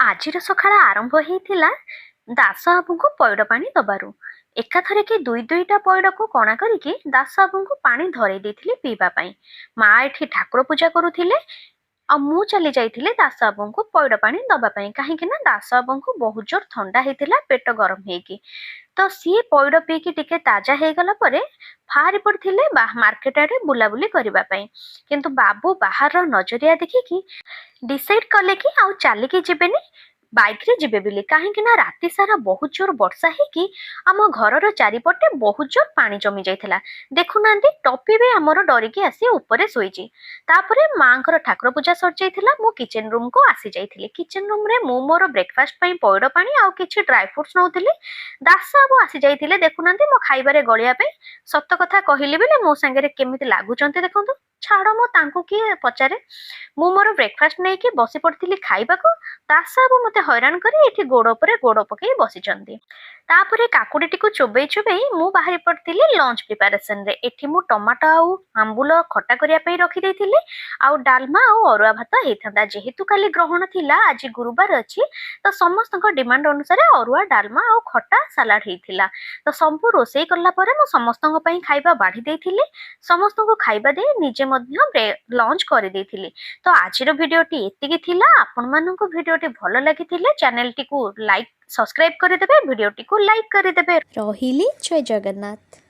ଆଜିର ସକାଳ ଆରମ୍ଭ ହେଇଥିଲା ଦାସ ବାବୁଙ୍କୁ ପଇଡ଼ ପାଣି ଦବାରୁ। ଏକାଥରକେ ଦୁଇଟା ପଇଡ଼କୁ କଣା କରିକି ଦାସ ବାବୁଙ୍କୁ ପାଣି ଧରେଇ ଦେଇଥିଲି ପିଇବା ପାଇଁ। ମା ଏଠି ଠାକୁର ପୂଜା କରୁଥିଲେ ଆଉ ମୁଁ ଚାଲି ଯାଇଥିଲି ଦାସ ବାବୁଙ୍କୁ ପଇଡ଼ ପାଣି ଦବା ପାଇଁ, କାହିଁକି ନା ଦାସ ବାବୁଙ୍କୁ ବହୁତ ଜୋର ଥଣ୍ଡା ହେଇଥିଲା, ପେଟ ଗରମ ହେଇକି। ତ ସିଏ ପଇଡ଼ ପିଇକି ଟିକେ ତାଜା ହେଇଗଲା ପରେ ବାହାରି ପଡ଼ିଥିଲେ ମାର୍କେଟ ଆଡ଼େ ବୁଲାବୁଲି କରିବା ପାଇଁ। କିନ୍ତୁ ବାବୁ ବାହାରର ନଜରିଆ ଦେଖିକି ଡିସାଇଡ୍ କଲେ କି ଆଉ ଚାଲିକି ଯିବେନି, ବାଇକ୍ରେ ଯିବେ ବୋଲି। କାହିଁକି ନା ରାତି ସାରା ବହୁତ ଜୋର ବର୍ଷା ହେଇକି ଆମ ଘରର ଚାରିପଟେ ବହୁତ ଜୋର ପାଣି ଜମି ଯାଇଥିଲା। ଦେଖୁନାହାନ୍ତି, ଟପି ବି ଆମର ଡରିକି ଆସି ଉପରେ ଶୋଇଛି। ତାପରେ ମାଙ୍କର ଠାକୁର ପୂଜା ସରିଯାଇଥିଲା, ମୁଁ କିଚେନ ରୁମକୁ ଆସି ଯାଇଥିଲି। କିଚେନ ରୁମରେ ମୁଁ ମୋର ବ୍ରେକଫାଷ୍ଟ ପାଇଁ ପଇଡ଼ ପାଣି ଆଉ କିଛି ଡ୍ରାଏ ଫ୍ରୁଟ୍ସ ନଉଥିଲି। ଦାସ ବାବୁ ଆସି ଯାଇଥିଲେ, ଦେଖୁନାହାନ୍ତି ମୋ ଖାଇବାରେ ଗଳିବା ପାଇଁ। ସତ କଥା କହିଲି ବୋଲି ମୋ ସାଙ୍ଗରେ କେମିତି ଲାଗୁଛନ୍ତି ଦେଖନ୍ତୁ। ଛାଡ଼, ମୁଁ ତାଙ୍କୁ କିଏ ପଚାରେ। ମୁଁ ମୋର ବ୍ରେକଫାଷ୍ଟ ନେଇକି ବସି ପଡ଼ିଥିଲି ଖାଇବାକୁ। ଦାସ ବାବୁ ମତେ ହଇରାଣ କରି ଏଠି ଗୋଡ଼ ଉପରେ ଗୋଡ଼ ପକେଇ ବସିଛନ୍ତି। ତାପରେ କାକୁଡ଼ିଟିକୁ ଚୋବେଇ ଚୋବେଇ ମୁଁ ବାହାରି ପଡ଼ିଥିଲି ଲଞ୍ଚ ପ୍ରିପାରେସନରେ। ଏଠି ମୁଁ ଟମାଟୋ ଆଉ ଆମ୍ବୁଲ ଖଟା କରିବା ପାଇଁ ରଖିଦେଇଥିଲି, ଆଉ ଡାଲମା ଆଉ ଅରୁଆ ଭାତ ହେଇଥାନ୍ତା। ଯେହେତୁ କାଲି ଗ୍ରହଣ ଥିଲା, ଆଜି ଗୁରୁବାର ଅଛି, ତ ସମସ୍ତଙ୍କ ଡିମାଣ୍ଡ ଅନୁସାରେ ଅରୁଆ ଡାଲମା ଆଉ ଖଟା ସାଲାଡ ହେଇଥିଲା। ତ ସବୁ ରୋଷେଇ କଲା ପରେ ମୁଁ ସମସ୍ତଙ୍କ ପାଇଁ ଖାଇବା ବାଢ଼ି ଦେଇଥିଲି। ସମସ୍ତଙ୍କୁ ଖାଇବା ଦେଇ ନିଜେ ମଧ୍ୟ ଲଞ୍ଚ କରିଦେଇଥିଲି। ତ ଆଜିର ଭିଡ଼ିଓଟି ଏତିକି ଥିଲା। ଆପଣମାନଙ୍କୁ ଭିଡ଼ିଓଟି ଭଲ ଲାଗିଥିଲେ ଚ୍ୟାନେଲଟିକୁ ସବସ୍କ୍ରାଇବ କରିଦେବେ, ଭିଡ଼ିଓଟିକୁ ଲାଇକ୍ କରିଦେବେ। ରହିଲି, ଜୟ ଜଗନ୍ନାଥ।